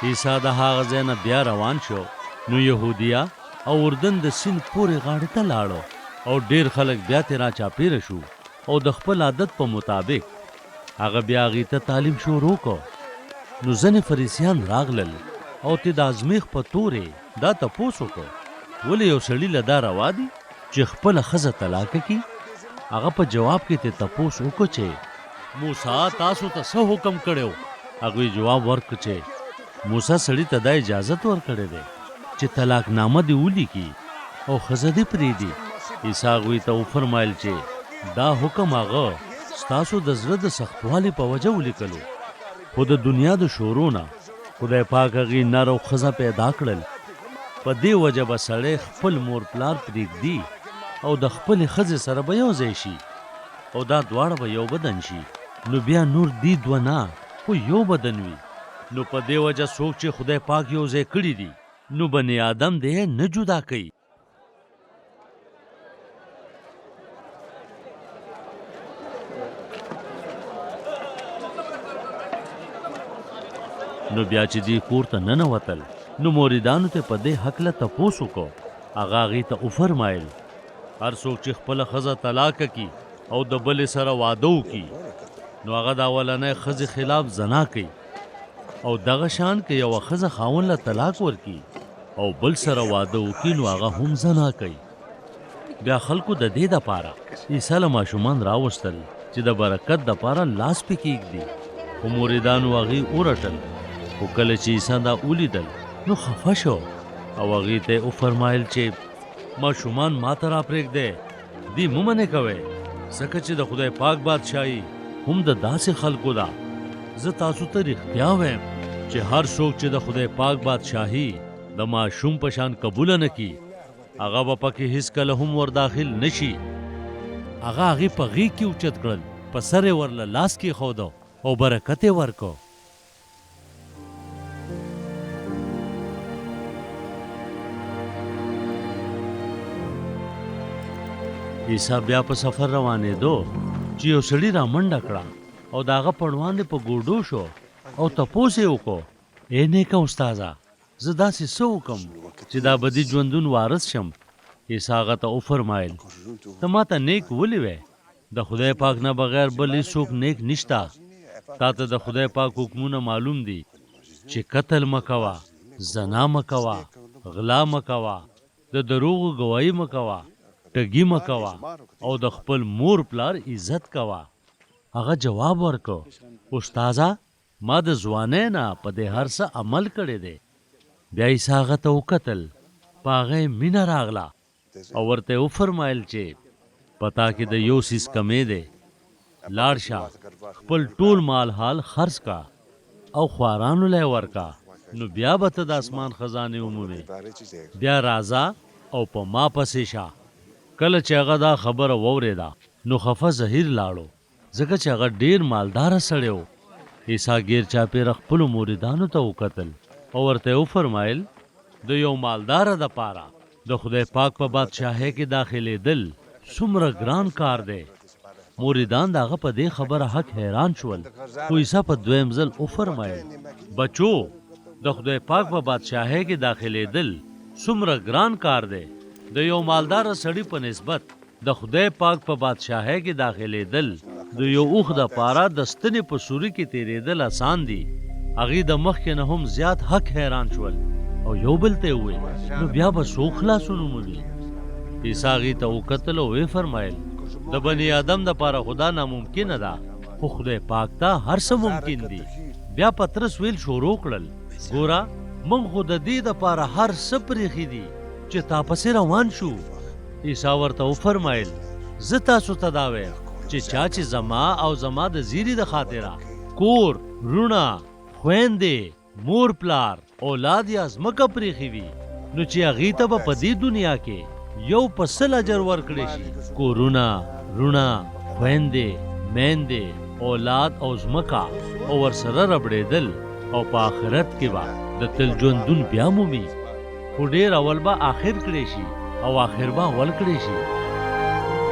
عیسی د هغه ځای نه بیا روان شو نو یهودیا او اردن د سیند پورې غاړې ته لاړو او ډیر خلک بیا ترې راچاپېره شو او د خپل عادت په مطابق هغه بیا هغې ته تعلیم شروع کو. نو ځینې فریسیان راغلل او ته د ازمیښت په تورې دا تپوس وکړ ولې یو سړي له دا روا دي چې خپله ښځه طلاقه کړي. هغه په جواب کې ته تپوس وکړو چې موسی تاسو ته څه حکم کړی و؟ هغوی جواب ورکړ چې موسی سړي ته دا اجازت ورکړی دی چې طلاق نامه دې ولیکي او ښځه دې پرېږدي. عیسی هغوی ته وفرمایل چې دا حکم هغه ستاسو د زړه د سختوالي په وجه ولیکلو، خو د دنیا د شورو نه خدای پاک هغې نر او ښځه پیدا کړل. په دې وجه به سړی خپل مور پلار پرېږدي او د خپلې ښځې سره به یو ځای شي او دا دواړه به یو بدن شي. نو بیا نور دی دوه نه خو یو بدن وي. نو په دې وجه څوک چې خدای پاک یو ځای کړي دي نو بني آدم دې نه جدا کوي. نو بیا چې دی کور ته ننوتل نو موریدانو ته په دې هکله تپوس وکړو. هغه هغې ته وفرمایل هر څوک چې خپله ښځه طلاقه کي او د بلې سره واده وکړي نو هغه د اولنۍ ښځې خلاف زنا کوي، او دغه شان که یوه ښځه خاوند له طلاق ورکړي او بل سره واده وکړي نو هغه هم زنا کوي. بیا خلکو د دې دپاره عیسی له ماشومان راوستل چې د برکت دپاره لاس پې کېږدي. خو موریدانو هغې ورټل، خو کله چې عیسی دا ولیدل نو خفه شو او هغې ته یې وفرمایل چې ماشومان ما ته راپرېږدی، دې مه منې کوئ، ځکه چې د خدای پاک بادشاهي هم د داسې خلکو ده. زه تاسو ته رښتیا وایم چې هر څوک چې د خدای پاک بادشاهي د ماشوم په شان قبوله نه کي هغه به پکې هېڅکله هم ورداخل نه شي. هغه هغې په غېږ کې اوچت کړل، په سر یې ورله لاس کېښوده او برکت یې ورکړ. عیسی بیا په سفر روانېدو چې یو سړي را منډه کړه او د هغه پړوان یې په ګوډو شو او تپوس یې وکړو ای نیکه استاذه زه داسې څه وکړم چې دا بدي ژوندون وارث شم. عیسی هغه ته وفرمایل ته ما ته نیک ولې وی؟ د خدای پاک نه بغیر بل هېڅوک نیک نشته. تا ته د خدای پاک حکمونه معلوم دي چې قتل مه کوه، زنا مه کوه، غلا مه کوه، د دروغو ګواهي مه کوه، ټګي مه کوه او د خپل مور پلار عزت کوه. هغه جواب ورکړ استاذه ما د ځوانۍ نه په دې هر څه عمل کړی دی. بیا عیسی هغه ته وکتل، په هغه یې مینه راغله او ورته یې وفرمایل چې په تا کې د یو څیز کمی دی، لاړ شه خپل ټول مال حال خرڅ کا او خوارانو له یې ورکا، نو بیا به ته د اسمان خزانې ومومې. بیا راځه او په ما پسې شه. کله چې هغه دا خبره واورېده نو خفه زهیر لاړو، ځکه چې هغه ډیر مالداره سړی و. عیسی ګیر چاپېره خپلو موریدانو ته وکتل او ورته یې وفرمایل د یو مالداره دپاره د خدای پاک په بادشاهۍ کې داخلېدل څومره ګران کار دی. موریدان د هغه په دې خبره حق حیران شول. خو عیسی په دویم ځل وفرمایل بچو د خدای پاک په بادشاهۍ کې داخلېدل څومره ګران کار دی. د یو مالداره سړي په نسبت د خدای پاک په بادشاهۍ کې داخلېدل د یو اوښ دپاره د ستنې په سوري کې تېرېدل اسان دي. هغې د مخکې نه هم زیات حق حیران شول او یو بل ته یې وویل نو بیا به څوک خلاصون ومومي. عیسی هغې ته وکتل او ویې فرمایل د بني آدم دپاره خدا ناممکنه ده، خو خدای پاک ته هر څه ممکن دي. بیا پطرس ویل شروع کړل ګوره موږ خو د دې دپاره هر څه پرېښي دي چې تا پسې روان شو. عیسی ورته وفرمایل زه تاسو ته دا وایم چې چا چې زما او زما د زیري د خاطره کور، رونه، خویندې، مور پلار، اولاد یا ځمکه پرېښي وي نو چې هغې ته به په دې دنیا کې یو په 100 اجر ورکړی شي. کورونه، رونه، خویندې، میندې، اولاد او ځمکه او ورسره ربړېدل او په آخرت کې به د تل ژوندون بیا مومي. خو ډېر اول به آخر کړی شي او آخر به اول کړی شي.